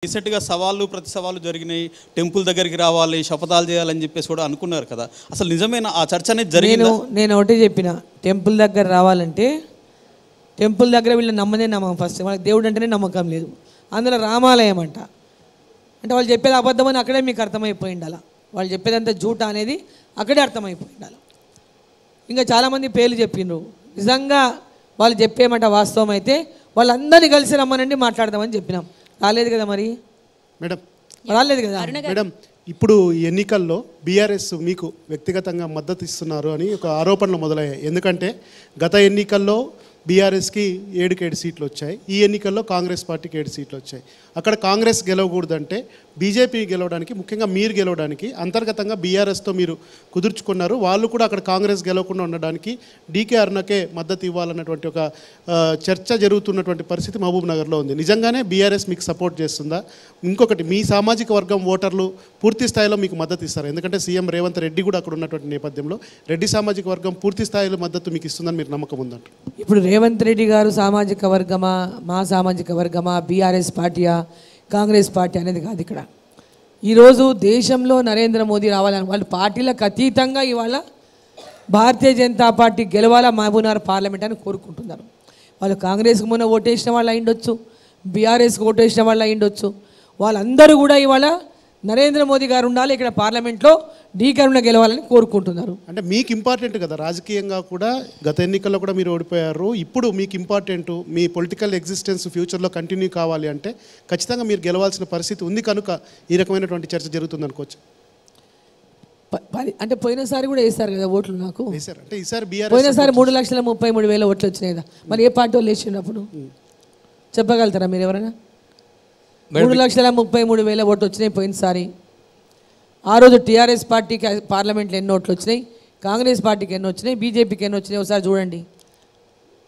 రీసెంట్గా సవాళ్ళు ప్రతి సవాళ్ళు జరిగినాయి. టెంపుల్ దగ్గరికి రావాలి, శపథాలు చేయాలని చెప్పేసి కూడా అనుకున్నారు కదా. అసలు నిజమైన ఆ చర్చ అనేది జరిగిందా? నేను ఒకటే చెప్పిన, టెంపుల్ దగ్గర రావాలంటే టెంపుల్ దగ్గర వీళ్ళని నమ్మదే నమ్మకం. ఫస్ట్ వాళ్ళకి దేవుడు అంటేనే నమ్మకం లేదు. అందులో రామాలయం అంటే వాళ్ళు చెప్పేది అబద్ధమని అక్కడే మీకు అర్థమైపోయి ఉండాలి. వాళ్ళు చెప్పేదంతా జూట అనేది అక్కడే అర్థమైపోయి ఉండాలి. ఇంకా చాలామంది పేర్లు చెప్పిండ్రు. నిజంగా వాళ్ళు చెప్పేమంట వాస్తవం అయితే వాళ్ళందరినీ కలిసి రమ్మనండి మాట్లాడదామని చెప్పినాం. రాలేదు కదా మరి మేడం, రాలేదు కదా మేడం. ఇప్పుడు ఎన్నికల్లో బీఆర్ఎస్ మీకు వ్యక్తిగతంగా మద్దతు ఇస్తున్నారు అని ఒక ఆరోపణలు మొదలయ్యాయి. ఎందుకంటే గత ఎన్నికల్లో బీఆర్ఎస్కి 7 సీట్లు వచ్చాయి, ఈ ఎన్నికల్లో కాంగ్రెస్ పార్టీకి 7 సీట్లు వచ్చాయి. అక్కడ కాంగ్రెస్ గెలవకూడదంటే బీజేపీ గెలవడానికి, ముఖ్యంగా మీరు గెలవడానికి అంతర్గతంగా బీఆర్ఎస్తో మీరు కుదుర్చుకున్నారు. వాళ్ళు కూడా అక్కడ కాంగ్రెస్ గెలవకుండా ఉండడానికి డీకే అరుణకే మద్దతు ఇవ్వాలన్నటువంటి ఒక చర్చ జరుగుతున్నటువంటి పరిస్థితి మహబూబ్ నగర్లో ఉంది. నిజంగానే బీఆర్ఎస్ మీకు సపోర్ట్ చేస్తుందా? ఇంకొకటి, మీ సామాజిక వర్గం ఓటర్లు పూర్తి స్థాయిలో మీకు మద్దతు ఇస్తారు. ఎందుకంటే సీఎం రేవంత్ రెడ్డి కూడా అక్కడ ఉన్నటువంటి నేపథ్యంలో రెడ్డి సామాజిక వర్గం పూర్తి స్థాయిలో మద్దతు మీకు ఇస్తుందని మీరు నమ్మకం ఉందంట. ఇప్పుడు రేవంత్ రెడ్డి గారు సామాజిక వర్గమా, మా సామాజిక వర్గమా, బీఆర్ఎస్ పార్టీయా, కాంగ్రెస్ పార్టీ అనేది కాదు. ఇక్కడ ఈరోజు దేశంలో నరేంద్ర మోదీ రావాలని వాళ్ళు పార్టీలకు అతీతంగా ఇవాళ భారతీయ జనతా పార్టీ గెలవాలా మహబూబ్నగర్ పార్లమెంట్ అని కోరుకుంటున్నారు. వాళ్ళు కాంగ్రెస్కి మొన్న ఓటేసిన వాళ్ళు అయ్యుండొచ్చు, బీఆర్ఎస్కి ఓటేసిన వాళ్ళు అయ్యుండొచ్చు. వాళ్ళందరూ కూడా ఇవాళ నరేంద్ర మోదీ గారు ఉండాలి ఇక్కడ పార్లమెంట్లో, డీకరుణ గెలవాలని కోరుకుంటున్నారు. అంటే మీకు ఇంపార్టెంట్ కదా రాజకీయంగా కూడా. గత ఎన్నికల్లో కూడా మీరు ఓడిపోయారు. ఇప్పుడు మీకు ఇంపార్టెంట్, మీ పొలిటికల్ ఎగ్జిస్టెన్స్ ఫ్యూచర్లో కంటిన్యూ కావాలి అంటే ఖచ్చితంగా మీరు గెలవాల్సిన పరిస్థితి ఉంది కనుక ఈ రకమైనటువంటి చర్చ జరుగుతుంది అనుకోవచ్చు. అంటే పోయినసారి కూడా వేశారు కదా ఓట్లు నాకు. అంటే ఈసారి బీఆర్ఎస్ పోయినసారి 3,33,000 ఓట్లు వచ్చినాయి కదా. మరి ఏ పార్టీ వాళ్ళు వేసినప్పుడు చెప్పగలుగుతారా మీరు ఎవరైనా? 3,33,000 ఓట్లు వచ్చినాయి పోయినసారి. ఆ రోజు టీఆర్ఎస్ పార్టీకి పార్లమెంట్లో ఎన్ని ఓట్లు వచ్చినాయి, కాంగ్రెస్ పార్టీకి ఎన్ని వచ్చినాయి, బీజేపీకి ఎన్ని వచ్చినాయి ఒకసారి చూడండి.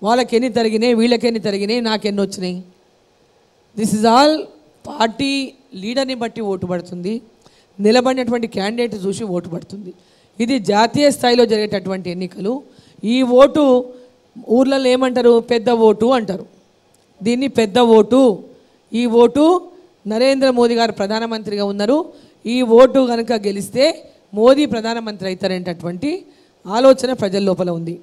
వాళ్ళకి ఎన్ని తరిగినాయి, వీళ్ళకి ఎన్ని తరిగినాయి, నాకు ఎన్ని వచ్చినాయి. దిస్ ఇస్ ఆల్ పార్టీ లీడర్ని బట్టి ఓటు పడుతుంది, నిలబడినటువంటి క్యాండిడేట్ చూసి ఓటు పడుతుంది. ఇది జాతీయ స్థాయిలో జరిగేటటువంటి ఎన్నికలు. ఈ ఓటు ఊర్లలో ఏమంటారు, పెద్ద ఓటు అంటారు. దీన్ని పెద్ద ఓటు. ఈ ఓటు నరేంద్ర మోదీ గారు ప్రధానమంత్రిగా ఉన్నారు, ఈ ఓటు కనుక గెలిస్తే మోదీ ప్రధానమంత్రి అవుతారనేటటువంటి ఆలోచన ప్రజల లోపల ఉంది.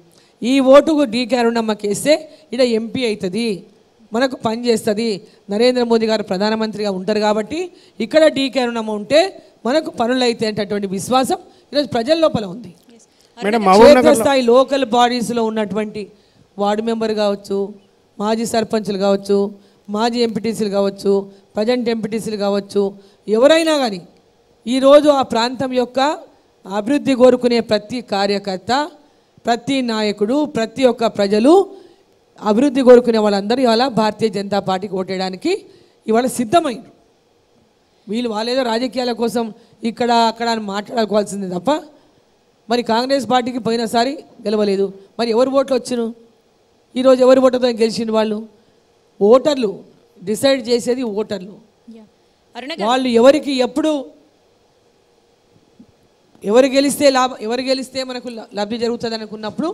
ఈ ఓటుకు డీకే అరుణమ్మకి వేస్తే ఇక్కడ ఎంపీ అవుతుంది, మనకు పని చేస్తుంది, నరేంద్ర మోదీ గారు ప్రధానమంత్రిగా ఉంటారు కాబట్టి ఇక్కడ డీకే అరుణమ్మ ఉంటే మనకు పనులు అయితే అనేటటువంటి విశ్వాసం ఈరోజు ప్రజల లోపల ఉంది. క్షేత్రస్థాయి లోకల్ బాడీస్లో ఉన్నటువంటి వార్డు మెంబర్ కావచ్చు, మాజీ సర్పంచులు కావచ్చు, మాజీ ఎంపీటీసీలు కావచ్చు, ప్రజెంట్ ఎంపీటీసీలు కావచ్చు, ఎవరైనా కానీ ఈరోజు ఆ ప్రాంతం యొక్క అభివృద్ధి కోరుకునే ప్రతి కార్యకర్త, ప్రతి నాయకుడు, ప్రతి ఒక్క ప్రజలు అభివృద్ధి కోరుకునే వాళ్ళందరూ ఇవాళ భారతీయ జనతా పార్టీకి ఓటేయడానికి ఇవాళ సిద్ధమైంది. వాళ్ళేదో రాజకీయాల కోసం ఇక్కడ అక్కడ అని మాట్లాడుకోవాల్సింది తప్ప మరి కాంగ్రెస్ పార్టీకి పోయినసారి గెలవలేదు. మరి ఎవరు ఓట్లు వచ్చిను, ఈరోజు ఎవరి ఓటుతో గెలిచిన వాళ్ళు? ఓటర్లు డిసైడ్ చేసేది ఓటర్లు. వాళ్ళు ఎవరికి ఎప్పుడు ఎవరు గెలిస్తే మనకు లబ్ధి జరుగుతుంది అనుకున్నప్పుడు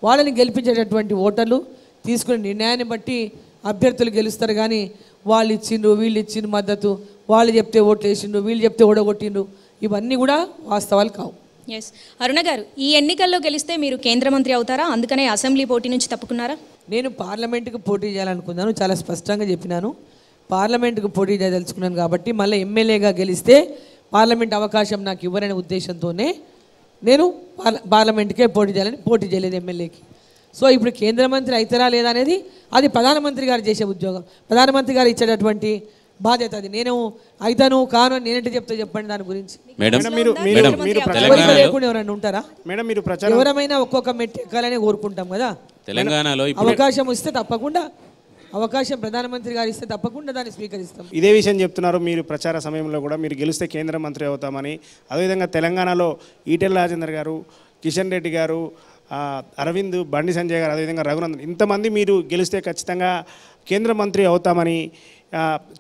వాళ్ళని గెలిపించేటటువంటి ఓటర్లు తీసుకునే నిర్ణయాన్ని బట్టి అభ్యర్థులు గెలుస్తారు. కానీ వాళ్ళు ఇచ్చిండ్రు, వీళ్ళు ఇచ్చిండ్రు మద్దతు, వాళ్ళు చెప్తే ఓట్లు వేసిండ్రు, వీళ్ళు చెప్తే ఓడగొట్టిండ్రు, ఇవన్నీ కూడా వాస్తవాలు కావు. ఎస్ అరుణ గారు, ఈ ఎన్నికల్లో గెలిస్తే మీరు కేంద్ర మంత్రి అవుతారా? అందుకనే అసెంబ్లీ పోటీ నుంచి తప్పుకున్నారా? నేను పార్లమెంటుకు పోటీ చేయాలనుకున్నాను, చాలా స్పష్టంగా చెప్పినాను. పార్లమెంటుకు పోటీ చేయదలుచుకున్నాను కాబట్టి మళ్ళీ ఎమ్మెల్యేగా గెలిస్తే పార్లమెంట్ అవకాశం నాకు ఇవ్వరనే ఉద్దేశంతోనే నేను పార్లమెంట్కే పోటీ చేయలేదు ఎమ్మెల్యేకి. సో ఇప్పుడు కేంద్ర మంత్రి అవుతారా లేదా అనేది అది ప్రధానమంత్రి గారు చేసే ఉద్యోగం, ప్రధానమంత్రి గారు ఇచ్చేటటువంటి బాధ్యత. అది నేను అయితాను కాను అని నేనంటే చెప్తే చెప్పండి దాని గురించి. ఎవరైనా ఉంటారా? ఎవరైనా ఒక్కొక్క మెట్టు ఎక్కాలని కోరుకుంటాం కదా. తెలంగాణలో అవకాశం ఇస్తే తప్పకుండా, అవకాశం ప్రధానమంత్రి గారు ఇస్తే తప్పకుండా దాన్ని స్వీకరిస్తాం. ఇదే విషయం చెప్తున్నారు మీరు ప్రచార సమయంలో కూడా, మీరు గెలిస్తే కేంద్ర మంత్రి అవుతామని. అదేవిధంగా తెలంగాణలో ఈటెల రాజేందర్ గారు, కిషన్ రెడ్డి గారు, అరవింద్, బండి సంజయ్ గారు, అదేవిధంగా రఘునందన్, ఇంతమంది మీరు గెలిస్తే ఖచ్చితంగా కేంద్ర మంత్రి అవుతామని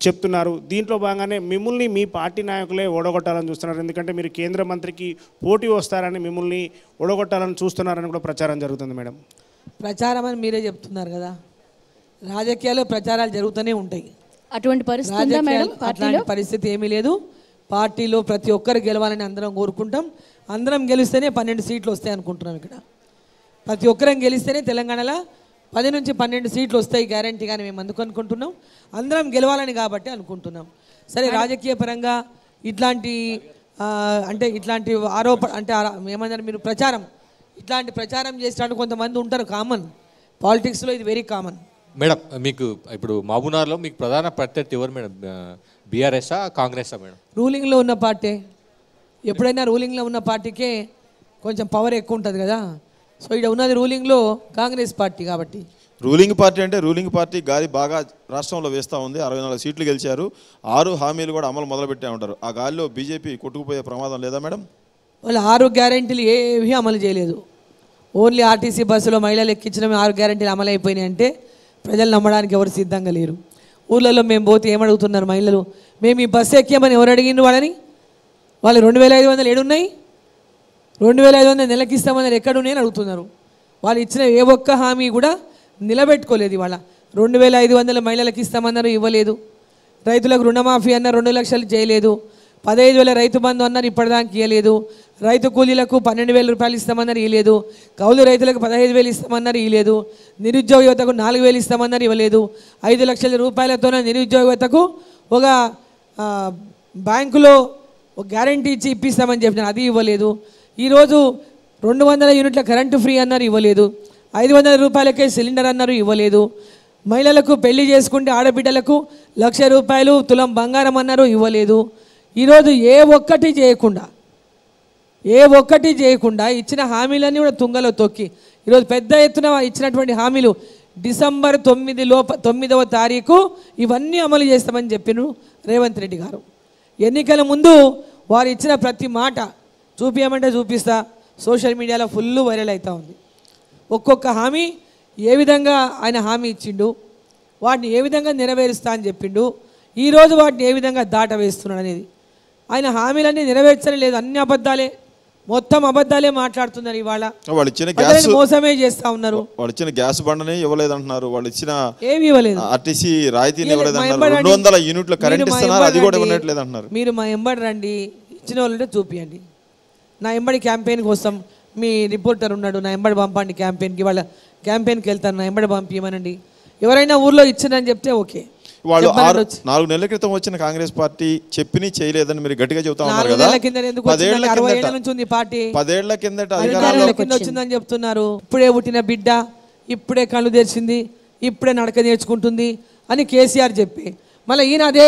చెప్తున్నారు. దీంట్లో భాగంగానే మిమ్మల్ని మీ పార్టీ నాయకులే ఓడగొట్టాలని చూస్తున్నారు. ఎందుకంటే మీరు కేంద్ర మంత్రికి పోటీ వస్తారని మిమ్మల్ని ఓడగొట్టాలని చూస్తున్నారని కూడా ప్రచారం జరుగుతుంది. మేడం, ప్రచారం అని మీరే చెప్తున్నారు కదా, రాజకీయాల్లో ప్రచారాలు జరుగుతూనే ఉంటాయి. అటువంటి పరిస్థితి ఉందా మేడం పార్టీలో? అట్లాంటి పరిస్థితి ఏమీ లేదు. పార్టీలో ప్రతి ఒక్కరు గెలవాలని అందరం కోరుకుంటాం. అందరం గెలిస్తేనే 12 సీట్లు వస్తాయి అనుకుంటున్నాం. ఇక్కడ ప్రతి ఒక్కరం గెలిస్తేనే తెలంగాణలో 10 నుంచి 12 సీట్లు వస్తాయి గ్యారంటీగానే మేము అందుకు అనుకుంటున్నాం. అందరం గెలవాలని కాబట్టి అనుకుంటున్నాం. సరే, రాజకీయ పరంగా ఇట్లాంటి అంటే ఇట్లాంటి ఆరోపణ అంటే ఏమన్నారు మీరు, ప్రచారం, ఇట్లాంటి ప్రచారం చేసేటట్టు కొంతమంది ఉంటారు. కామన్, పాలిటిక్స్లో ఇది వెరీ కామన్. మేడం, మీకు ఇప్పుడు మహబూబ్నగర్లో మీకు ప్రధాన ప్రత్యర్థి ఎవరు మేడం? బీఆర్ఎస్ఆ కాంగ్రెసా మేడం? రూలింగ్లో ఉన్న పార్టీ. ఎప్పుడైనా రూలింగ్లో ఉన్న పార్టీకే కొంచెం పవర్ ఎక్కువ ఉంటుంది కదా. సో ఇక్కడ ఉన్నది రూలింగ్లో కాంగ్రెస్ పార్టీ కాబట్టి. రూలింగ్ పార్టీ అంటే రూలింగ్ పార్టీ గాలి బాగా రాష్ట్రంలో వేస్తూ ఉంది. 64 సీట్లు గెలిచారు. 6 హామీలు కూడా అమలు మొదలుపెట్టే ఉంటారు. ఆ గాలిలో బీజేపీ కొట్టుకుపోయే ప్రమాదం లేదా మేడం? వాళ్ళు 6 గ్యారెంటీలు ఏవి అమలు చేయలేదు. ఓన్లీ ఆర్టీసీ బస్సులో మహిళలు ఎక్కించడం 6 గ్యారెంటీలు అమలు అయిపోయినాయి అంటే ప్రజలు నమ్మడానికి ఎవరు సిద్ధంగా లేరు. ఊళ్ళల్లో మేము పోతే ఏమడుగుతున్నారు మహిళలు, మేము ఈ బస్సు ఎక్కామని ఎవరు అడిగిండ్రు వాళ్ళని? వాళ్ళు 2500 ఏడున్నాయి, 2500 నెలకి ఇస్తామని ఎక్కడున్నాయని అడుగుతున్నారు. వాళ్ళు ఇచ్చిన ఏ ఒక్క హామీ కూడా నిలబెట్టుకోలేదు. ఇవాళ 2500 మహిళలకు ఇస్తామన్నారు, ఇవ్వలేదు. రైతులకు రుణమాఫీ అన్నారు, 2 లక్షలు చేయలేదు. 15,000 రైతు బంధు అన్నారు, ఇప్పటిదాకా ఇవ్వలేదు. రైతు కూలీలకు 12,000 రూపాయలు ఇస్తామన్నారు, ఇవ్వలేదు. కౌలు రైతులకు 15,000 ఇస్తామన్నారు, ఇవ్వలేదు. నిరుద్యోగ యువతకు 4,000 ఇస్తామన్నారు, ఇవ్వలేదు. 5 లక్షల రూపాయలతోనే నిరుద్యోగ యువతకు ఒక బ్యాంకులో ఒక గ్యారంటీ ఇచ్చి ఇప్పిస్తామని చెప్పినారు, అది ఇవ్వలేదు. ఈరోజు 200 యూనిట్ల కరెంటు ఫ్రీ అన్నారు, ఇవ్వలేదు. 500 రూపాయలకే సిలిండర్ అన్నారు, ఇవ్వలేదు. మహిళలకు పెళ్లి చేసుకుంటే ఆడబిడ్డలకు 1,00,000 రూపాయలు తులం బంగారం అన్నారు, ఇవ్వలేదు. ఈరోజు ఏ ఒక్కటి చేయకుండా ఇచ్చిన హామీలన్నీ కూడా తుంగలో తొక్కి ఈరోజు పెద్ద ఎత్తున ఇచ్చినటువంటి హామీలు డిసెంబర్ 9వ తారీఖు ఇవన్నీ అమలు చేస్తామని చెప్పిన రేవంత్ రెడ్డి గారు. ఎన్నికల ముందు వారు ఇచ్చిన ప్రతి మాట చూపించమంటే చూపిస్తా, సోషల్ మీడియాలో ఫుల్ వైరల్ అవుతూ ఉంది. ఒక్కొక్క హామీ ఏ విధంగా ఆయన హామీ ఇచ్చిండు, వాటిని ఏ విధంగా నెరవేరుస్తా అని చెప్పిండు, ఈరోజు వాటిని ఏ విధంగా దాట వేస్తున్నాడు అనేది. ఆయన హామీలన్నీ నెరవేర్చడం లేదు, అన్ని అబద్ధాలే, మొత్తం అబద్ధాలే మాట్లాడుతున్నారు. ఇవాళ వాళ్ళు ఇచ్చిన గ్యాస్ మోసమే చేస్తా ఉన్నారు. వాళ్ళు ఇచ్చిన గ్యాస్ బండనే ఇవ్వలేదు అంటున్నారు. వాళ్ళు ఇచ్చిన ఏమి ఇవ్వలేదు, ఆర్టీసీ రాయితీని ఇవ్వలేదు అంటున్నారు. 200 యూనిట్ల కరెంట్ ఇస్తున్నారు, అది కూడా ఇవ్వట్లేదు అంటున్నారు. మీరు మా ఎంబడి రండి, ఇచ్చిన వాళ్ళంటే చూపియండి. నా ఎంబడి క్యాంపెయిన్కి వస్తాం, మీ రిపోర్టర్ ఉన్నాడు, నా ఎంబడి పంపండి క్యాంపెయిన్కి. వాళ్ళ క్యాంపెయిన్కి వెళ్తాను, నా ఎంబడి పంపించమనండి. ఎవరైనా ఊర్లో ఇచ్చిందని చెప్తే ఓకే. వాళ్ళు 4 నెలల క్రితం వచ్చిన కాంగ్రెస్ పార్టీ చెప్పిని చేయలేదని మీరు గట్టిగా చెబుతా ఉన్నారు కదా. 60 ఏళ్ల నుంచి ఉంది పార్టీ, 10 ఏళ్ల కిందట వచ్చిందని చెప్తున్నారు. ఇప్పుడే పుట్టిన బిడ్డ, ఇప్పుడే కళ్ళు తెరిచింది, ఇప్పుడే నడక నేర్చుకుంటుంది అని కేసీఆర్ చెప్పి మళ్ళీ ఈయన అదే